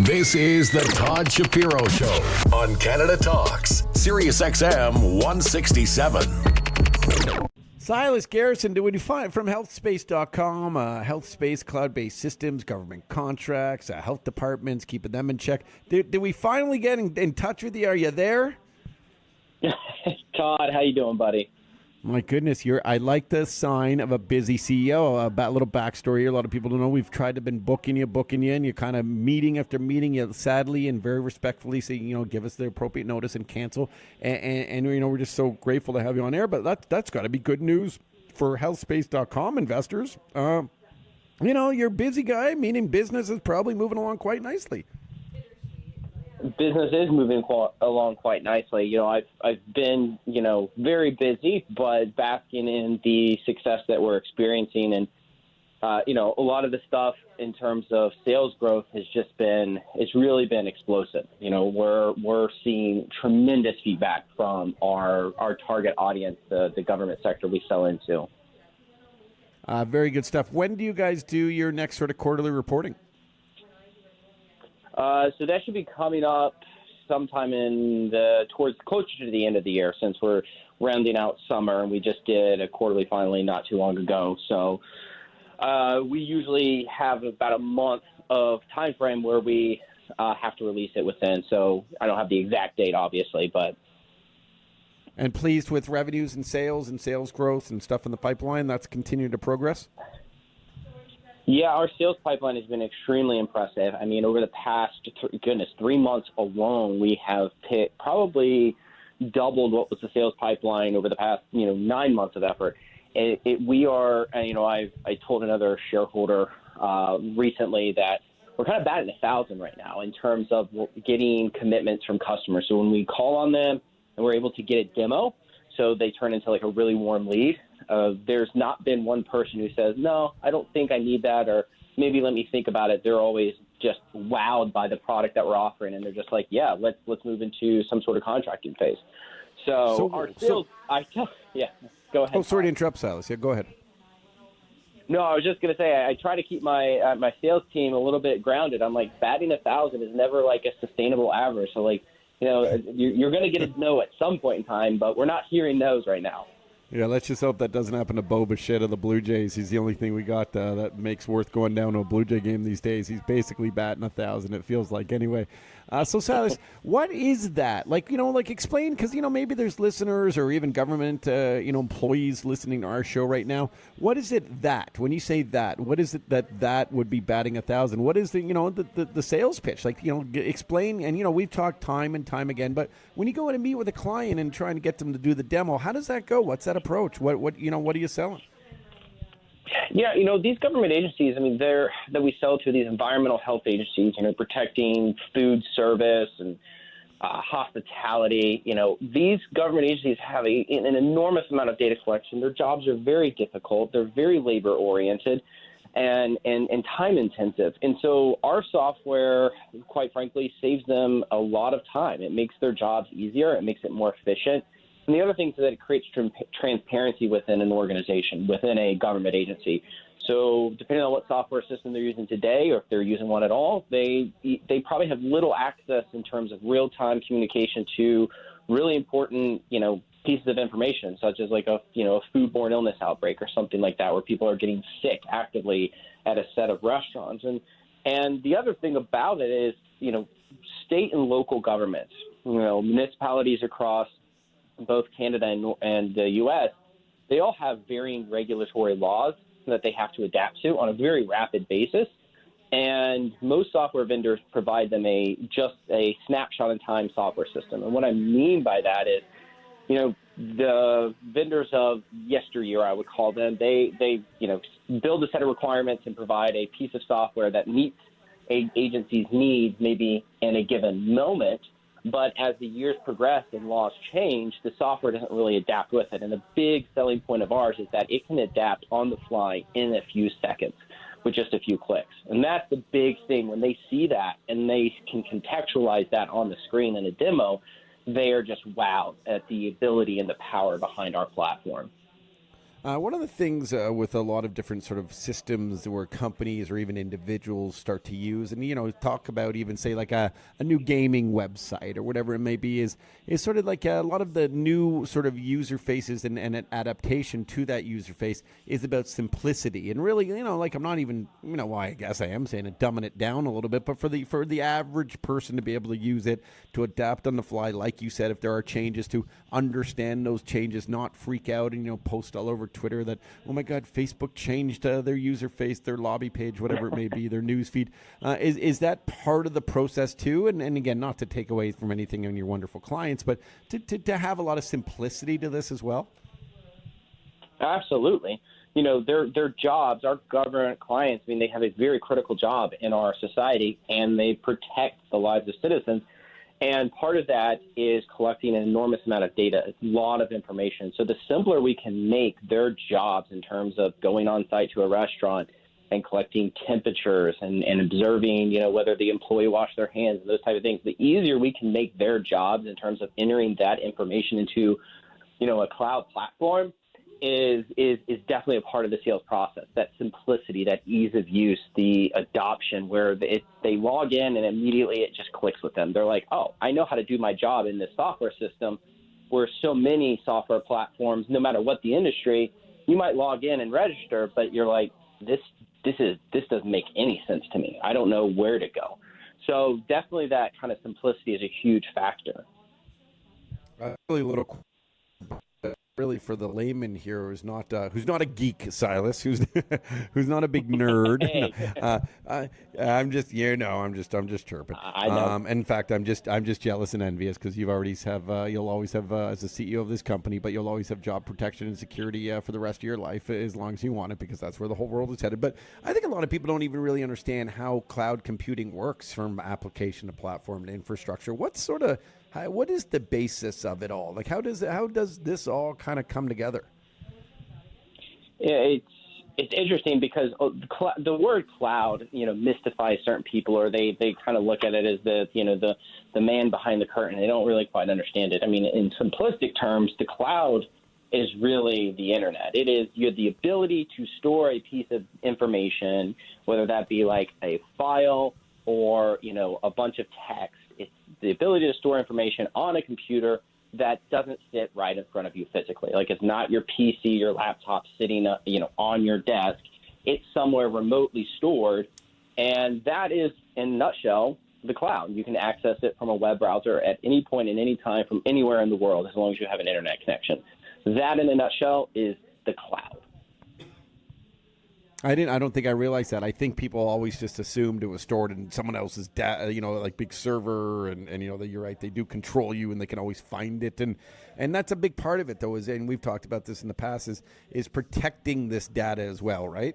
This is the Todd Shapiro Show on Canada Talks, SiriusXM 167. Silas Garrison, do we find from healthspace.com, HealthSpace, cloud-based systems, government contracts, health departments, keeping them in check. Did we finally get in touch with you? Are you there? Todd, how you doing, buddy? My goodness, I like the sign of a busy CEO. A little backstory here. A lot of people don't know. We've tried to been booking you, and you're kind of meeting after meeting. You sadly and very respectfully say, give us the appropriate notice and cancel. And we're just so grateful to have you on air. But that's got to be good news for healthspace.com investors. You're a busy guy, meaning business is probably moving along quite nicely. Business is moving along quite nicely. I've been, very busy, but basking in the success that we're experiencing. And, a lot of the stuff in terms of sales growth it's really been explosive. We're seeing tremendous feedback from our target audience, the government sector we sell into. Very good stuff. When do you guys do your next sort of quarterly reporting? So that should be coming up sometime towards closer to the end of the year, since we're rounding out summer, and we just did a quarterly filing not too long ago. So we usually have about a month of time frame where we have to release it within. So I don't have the exact date, obviously, but. And pleased with revenues and sales growth and stuff in the pipeline. That's continued to progress. Yeah, our sales pipeline has been extremely impressive. I mean, over the past, 3 months alone, we have probably doubled what was the sales pipeline over the past, 9 months of effort. We are, I told another shareholder recently that we're kind of batting 1,000 right now in terms of getting commitments from customers. So when we call on them and we're able to get a demo, so they turn into like a really warm lead. There's not been one person who says, no, I don't think I need that, or maybe let me think about it. They're always just wowed by the product that we're offering, and they're just like, yeah, let's move into some sort of contracting phase. So our sales, go ahead. Oh, sorry to interrupt, Silas. Yeah, go ahead. No, I was just going to say, I try to keep my sales team a little bit grounded. I'm like, batting 1,000 is never like a sustainable average. So like, you're going to get a no at some point in time, but we're not hearing no's right now. Yeah, let's just hope that doesn't happen to Bo Bichette of the Blue Jays. He's the only thing we got that makes worth going down to a Blue Jay game these days. He's basically batting 1,000, it feels like. Anyway, so Silas, what is that? Explain, because, maybe there's listeners or even government, employees listening to our show right now. What is it that, when you say that, what is it that would be batting 1,000? What is the sales pitch? Explain, and, we've talked time and time again, but when you go in and meet with a client and trying to get them to do the demo, how does that go? What's that approach? What are you selling? Yeah, these government agencies, that we sell to, these environmental health agencies, protecting food service and hospitality, these government agencies have an enormous amount of data collection. Their jobs are very difficult. They're very labor oriented and time intensive. And so our software, quite frankly, saves them a lot of time. It makes their jobs easier. It makes it more efficient. And the other thing is that it creates transparency within an organization, within a government agency. So depending on what software system they're using today, or if they're using one at all, they probably have little access in terms of real-time communication to really important, pieces of information, such as like a foodborne illness outbreak or something like that, where people are getting sick actively at a set of restaurants. And the other thing about it is, state and local governments, municipalities across both Canada and the U.S., they all have varying regulatory laws that they have to adapt to on a very rapid basis. And most software vendors provide them just a snapshot-in-time software system. And what I mean by that is, the vendors of yesteryear, I would call them, they build a set of requirements and provide a piece of software that meets an agency's needs maybe in a given moment. But as the years progress and laws change, the software doesn't really adapt with it. And the big selling point of ours is that it can adapt on the fly in a few seconds with just a few clicks. And that's the big thing. When they see that and they can contextualize that on the screen in a demo, they are just wowed at the ability and the power behind our platform. One of the things with a lot of different sort of systems where companies or even individuals start to use, and talk about even say like a new gaming website or whatever it may be, is sort of like a lot of the new sort of user faces and an adaptation to that user face is about simplicity and really like I'm not even well, I guess I am saying it, dumbing it down a little bit, but for the average person to be able to use it, to adapt on the fly, like you said, if there are changes, to understand those changes, not freak out and post all over Twitter that, oh my God, Facebook changed their user face, their lobby page, whatever it may be, their news feed. Is that part of the process too? And again, not to take away from anything on your wonderful clients, but to have a lot of simplicity to this as well? Absolutely. Their jobs, our government clients, they have a very critical job in our society, and they protect the lives of citizens. And part of that is collecting an enormous amount of data, a lot of information. So the simpler we can make their jobs in terms of going on site to a restaurant and collecting temperatures and observing, whether the employee washed their hands and those type of things, the easier we can make their jobs in terms of entering that information into, a cloud platform is definitely a part of the sales process. That simplicity, that ease of use, the adoption, where they log in and immediately it just clicks with them. They're like, oh, I know how to do my job in this software system, where so many software platforms, no matter what the industry, you might log in and register, but you're like, this doesn't make any sense to me. I don't know where to go. So definitely that kind of simplicity is a huge factor. Really little. Really, for the layman here who's not a geek, Silas, who's not a big nerd. I'm just chirping. I know. In fact, I'm just jealous and envious because you'll always have as the CEO of this company, but you'll always have job protection and security for the rest of your life as long as you want it, because that's where the whole world is headed. But I think a lot of people don't even really understand how cloud computing works, from application to platform to infrastructure. What is the basis of it all? Like, how does this all kind of come together? Yeah, it's interesting because the word cloud, mystifies certain people, or they kind of look at it as the man behind the curtain. They don't really quite understand it. I mean, in simplistic terms, the cloud is really the internet. It is the ability to store a piece of information, whether that be like a file or a bunch of text. It's the ability to store information on a computer that doesn't sit right in front of you physically. Like, it's not your PC, your laptop sitting, on your desk. It's somewhere remotely stored. And that is, in a nutshell, the cloud. You can access it from a web browser at any point in any time from anywhere in the world, as long as you have an internet connection. That, in a nutshell, is the cloud. I don't think I realized that. I think people always just assumed it was stored in someone else's data, like big server, and that you're right, they do control you and they can always find it, and that's a big part of it though. And we've talked about this in the past, is protecting this data as well, right?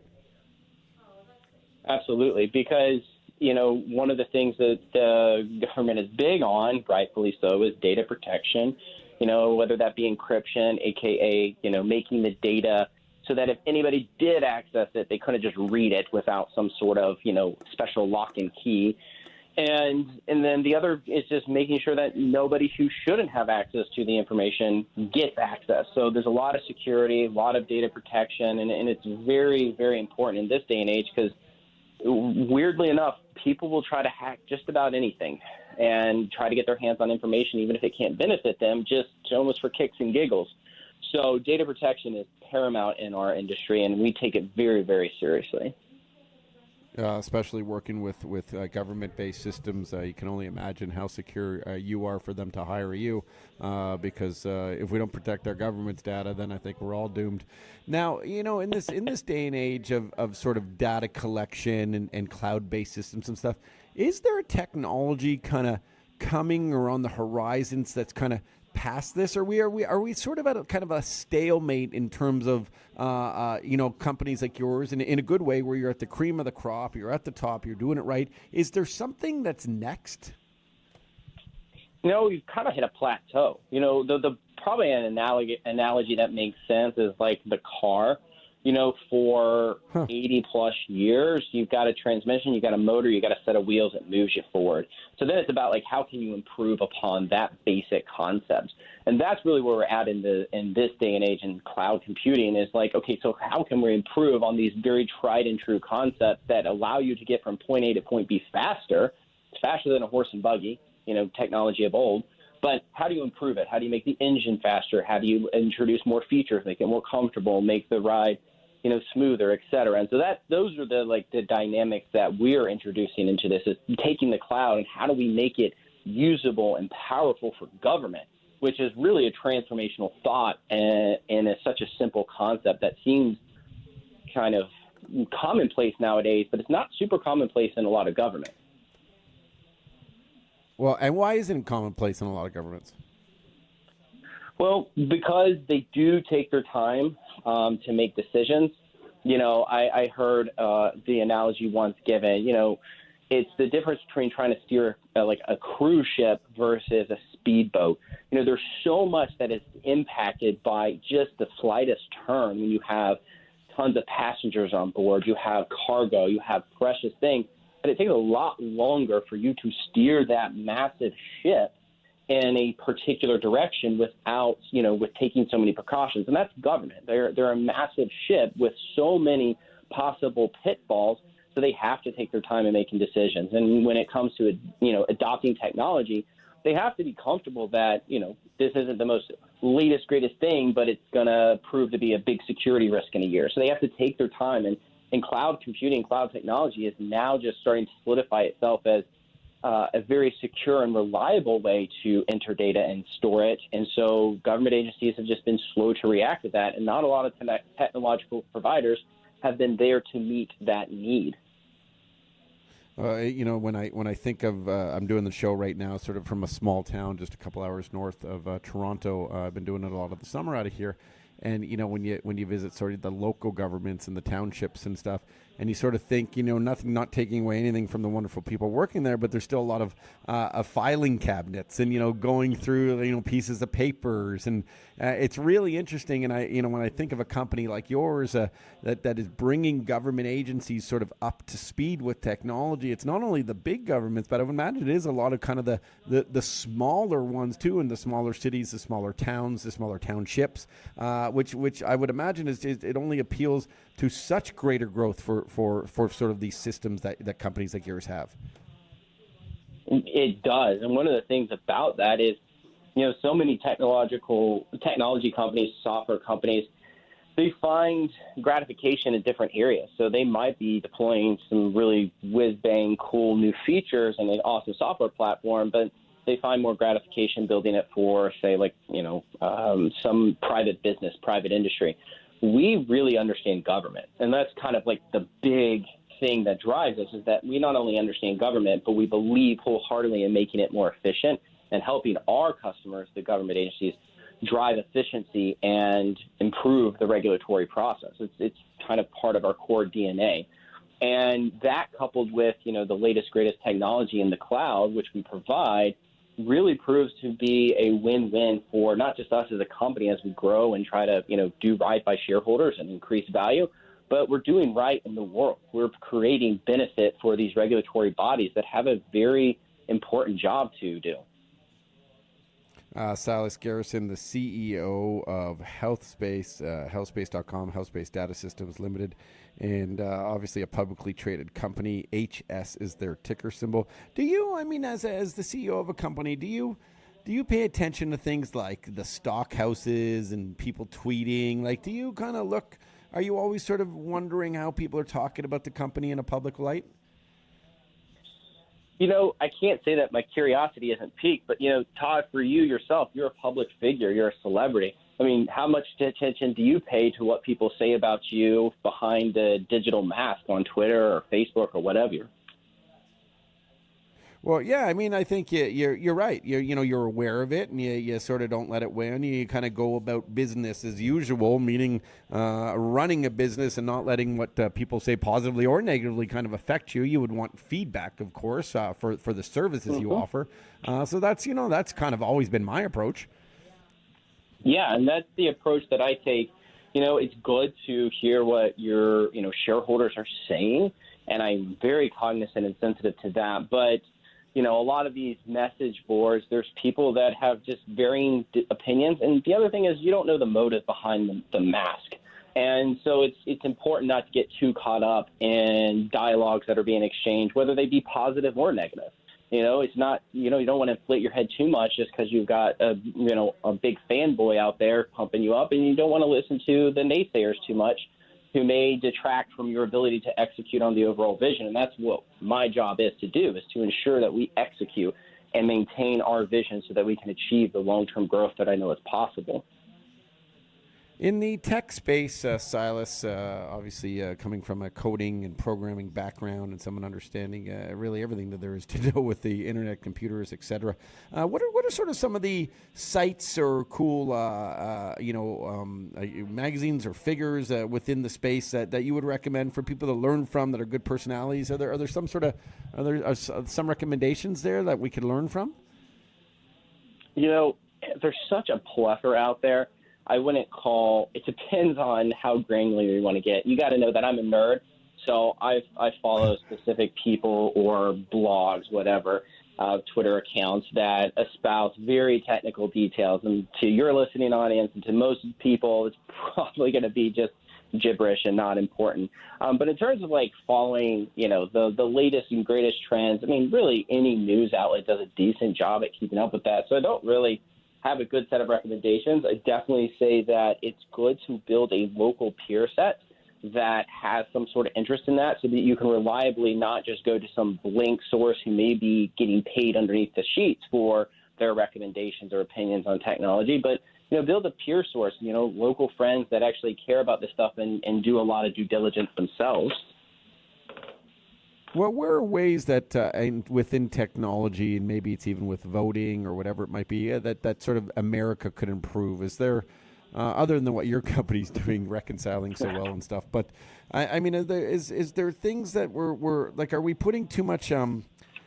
Absolutely, because one of the things that the government is big on, rightfully so, is data protection. Whether that be encryption, aka making the data so that if anybody did access it, they couldn't just read it without some sort of, special lock and key. And then the other is just making sure that nobody who shouldn't have access to the information gets access. So there's a lot of security, a lot of data protection, and it's very, very important in this day and age because, weirdly enough, people will try to hack just about anything and try to get their hands on information, even if it can't benefit them, just almost for kicks and giggles. So data protection is paramount in our industry, and we take it very, very seriously. Especially working with government-based systems, you can only imagine how secure you are for them to hire you, because if we don't protect our government's data, then I think we're all doomed. Now, in this day and age of sort of data collection and cloud-based systems and stuff, is there a technology kind of coming or on the horizons that's kind of past this, or are we sort of at a kind of a stalemate in terms of companies like yours, in a good way, where you're at the cream of the crop, you're at the top, you're doing it right? Is there something that's next? We've kind of hit a plateau. The probably an analogy that makes sense is like the car. for 80 plus years, you've got a transmission, you've got a motor, you've got a set of wheels that moves you forward. So then it's about how can you improve upon that basic concept? And that's really where we're at in this day and age in cloud computing is okay, so how can we improve on these very tried and true concepts that allow you to get from point A to point B faster? It's faster than a horse and buggy, technology of old. But how do you improve it? How do you make the engine faster? How do you introduce more features, make it more comfortable, make the ride smoother, et cetera? And so those are the dynamics that we're introducing into this, is taking the cloud and how do we make it usable and powerful for government, which is really a transformational thought and is such a simple concept that seems kind of commonplace nowadays, but it's not super commonplace in a lot of government. Well, and why isn't it commonplace in a lot of governments? Well, because they do take their time to make decisions. I heard the analogy once given, it's the difference between trying to steer a cruise ship versus a speedboat. There's so much that is impacted by just the slightest turn when you have tons of passengers on board, you have cargo, you have precious things. And it takes a lot longer for you to steer that massive ship in a particular direction without, with taking so many precautions. And that's government. They're a massive ship with so many possible pitfalls, so they have to take their time in making decisions. And when it comes to, adopting technology, they have to be comfortable that, this isn't the most latest, greatest thing, but it's going to prove to be a big security risk in a year. So they have to take their time. And cloud computing, cloud technology is now just starting to solidify itself as a very secure and reliable way to enter data and store it. And so government agencies have just been slow to react to that, and not a lot of technological providers have been there to meet that need. When I think of, I'm doing the show right now sort of from a small town just a couple hours north of Toronto. I've been doing it a lot of the summer out of here. And, when you visit sort of the local governments and the townships and stuff, and you sort of think, not taking away anything from the wonderful people working there, but there's still a lot of filing cabinets and, going through, pieces of papers. And it's really interesting. And when I think of a company like yours that is bringing government agencies sort of up to speed with technology, it's not only the big governments, but I would imagine it is a lot of kind of the smaller ones too, in the smaller cities, the smaller towns, the smaller townships, which I would imagine it only appeals to such greater growth for sort of these systems that companies like yours have. It does. And one of the things about that is, so many technology companies, software companies, they find gratification in different areas. So they might be deploying some really whiz-bang cool new features and an awesome software platform, but they find more gratification building it for, say, some private business, private industry. We really understand government, and that's kind of the big thing that drives us, is that we not only understand government, but we believe wholeheartedly in making it more efficient and helping our customers, the government agencies, drive efficiency and improve the regulatory process. It's kind of part of our core DNA. And that, coupled with, the latest, greatest technology in the cloud, which we provide, really proves to be a win-win for not just us as a company as we grow and try to, do right by shareholders and increase value, but we're doing right in the world. We're creating benefit for these regulatory bodies that have a very important job to do. Silas Garrison, the CEO of HealthSpace, healthspace.com, HealthSpace Data Systems Limited, and obviously a publicly traded company. HS is their ticker symbol. Do you, as the CEO of a company, do you pay attention to things like the stock houses and people tweeting? Do you kind of look, are you always sort of wondering how people are talking about the company in a public light? I can't say that my curiosity isn't piqued, but, Todd, for you yourself, you're a public figure, you're a celebrity. How much attention do you pay to what people say about you behind a digital mask on Twitter or Facebook or whatever? Well, yeah, I think you're right. You're aware of it, and you sort of don't let it win. You kind of go about business as usual, meaning running a business and not letting what people say positively or negatively kind of affect you. You would want feedback, of course, for the services you offer. So that's kind of always been my approach. Yeah, and that's the approach that I take, it's good to hear what your, shareholders are saying, and I'm very cognizant and sensitive to that. But, a lot of these message boards, there's people that have just varying opinions. And the other thing is you don't know the motive behind the mask. And so it's important not to get too caught up in dialogues that are being exchanged, whether they be positive or negative. It's not, you don't want to inflate your head too much just because you've got a big fanboy out there pumping you up, and you don't want to listen to the naysayers too much who may detract from your ability to execute on the overall vision. And that's what my job is to do, is to ensure that we execute and maintain our vision so that we can achieve the long-term growth that I know is possible. In the tech space, Silas, obviously coming from a coding and programming background and someone understanding really everything that there is to know with the internet, computers, etc. What are sort of some of the sites or cool, magazines or figures within the space that you would recommend for people to learn from that are good personalities? Are there some recommendations there that we could learn from? There's such a plethora out there. I wouldn't call – it depends on how granular you want to get. You got to know that I'm a nerd, so I follow specific people or blogs, whatever, Twitter accounts that espouse very technical details. And to your listening audience and to most people, it's probably going to be just gibberish and not important. But in terms of following, the latest and greatest trends, really any news outlet does a decent job at keeping up with that. So I don't really – have a good set of recommendations. I definitely say that it's good to build a local peer set that has some sort of interest in that so that you can reliably not just go to some blank source who may be getting paid underneath the sheets for their recommendations or opinions on technology, but build a peer source, local friends that actually care about this stuff and do a lot of due diligence themselves. Well, where are ways that within technology, and maybe it's even with voting or whatever it might be, that sort of America could improve? Is there, other than what your company's doing, reconciling so well and stuff, but is there things that we're like, are we putting too much,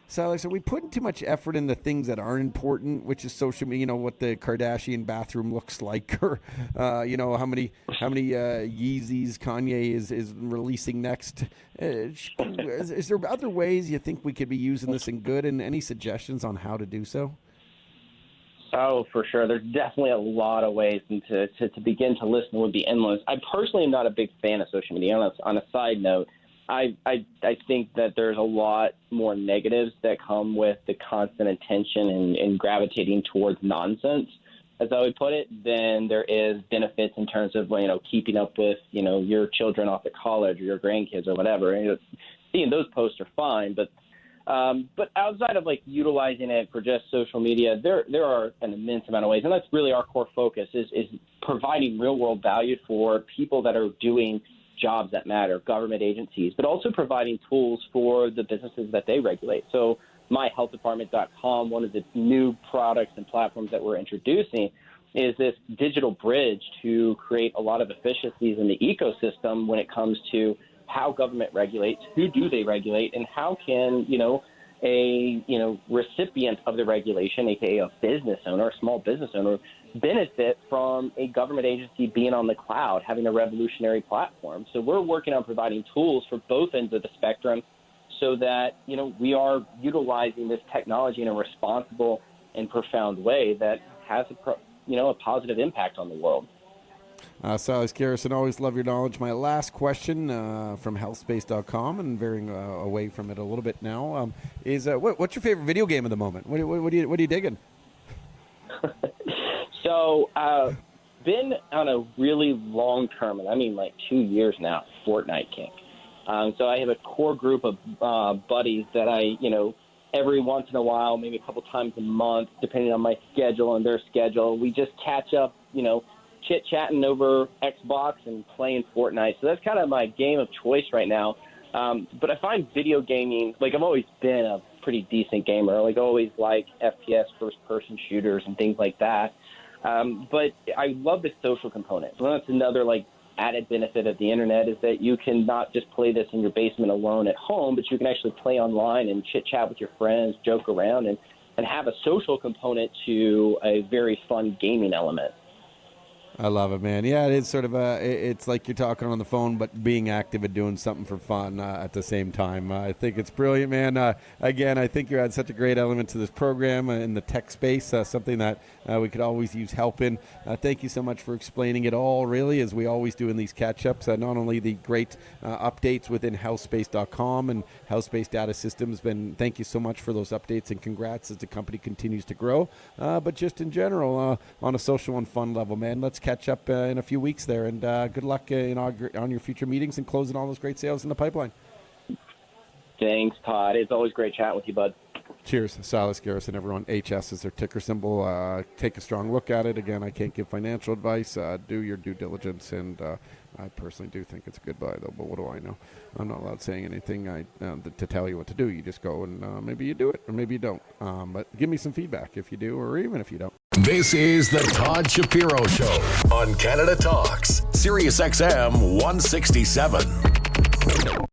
Silas, are we putting too much effort into things that aren't important, which is social media, what the Kardashian bathroom looks like, or, how many Yeezys Kanye is releasing next? Is there other ways you think we could be using this in good, and any suggestions on how to do so? Oh, for sure. There's definitely a lot of ways, and to begin to listen would be endless. I personally am not a big fan of social media. On a side note, I think that there's a lot more negatives that come with the constant attention and gravitating towards nonsense, as I would put it, than there is benefits in terms of, keeping up with, your children off at college or your grandkids or whatever. Seeing those posts are fine, but outside of utilizing it for just social media, there are an immense amount of ways, and that's really our core focus is providing real world value for people that are doing jobs that matter, government agencies, but also providing tools for the businesses that they regulate. So myhealthdepartment.com, one of the new products and platforms that we're introducing, is this digital bridge to create a lot of efficiencies in the ecosystem when it comes to how government regulates, who do they regulate, and how can, a recipient of the regulation, aka a business owner, a small business owner, benefit from a government agency being on the cloud, having a revolutionary platform. So we're working on providing tools for both ends of the spectrum so that, we are utilizing this technology in a responsible and profound way that has a positive impact on the world. Silas Garrison, always love your knowledge. My last question from healthspace.com, and veering away from it a little bit now, is what's your favorite video game of the moment? What are you digging? So, been on a really long term, and I mean 2 years now, Fortnite kick. So I have a core group of buddies that I, every once in a while, maybe a couple times a month, depending on my schedule and their schedule, we just catch up, chit-chatting over Xbox and playing Fortnite. So that's kind of my game of choice right now. But I find video gaming, I've always been a pretty decent gamer. Always FPS, first-person shooters and things like that. But I love the social component. So that's another, added benefit of the internet is that you can not just play this in your basement alone at home, but you can actually play online and chit-chat with your friends, joke around, and have a social component to a very fun gaming element. I love it, man. Yeah, it is sort of it's like you're talking on the phone, but being active and doing something for fun at the same time. I think it's brilliant, man. Again, I think you had such a great element to this program in the tech space, something that we could always use help in. Thank you so much for explaining it all, really, as we always do in these catch-ups. Not only the great updates within healthspace.com and HealthSpace Data Systems, thank you so much for those updates, and congrats as the company continues to grow. But just in general, on a social and fun level, man, let's catch up in a few weeks there, and good luck on your future meetings and closing all those great sales in the pipeline. Thanks, Todd. It's always great chatting with you, bud. Cheers. Silas Garrison, everyone. HS is their ticker symbol. Take a strong look at it. Again, I can't give financial advice. Do your due diligence, and I personally do think it's a good buy, though, but what do I know? I'm not allowed saying anything to tell you what to do. You just go and maybe you do it or maybe you don't. But give me some feedback if you do or even if you don't. This is the Todd Shapiro Show on Canada Talks, SiriusXM 167.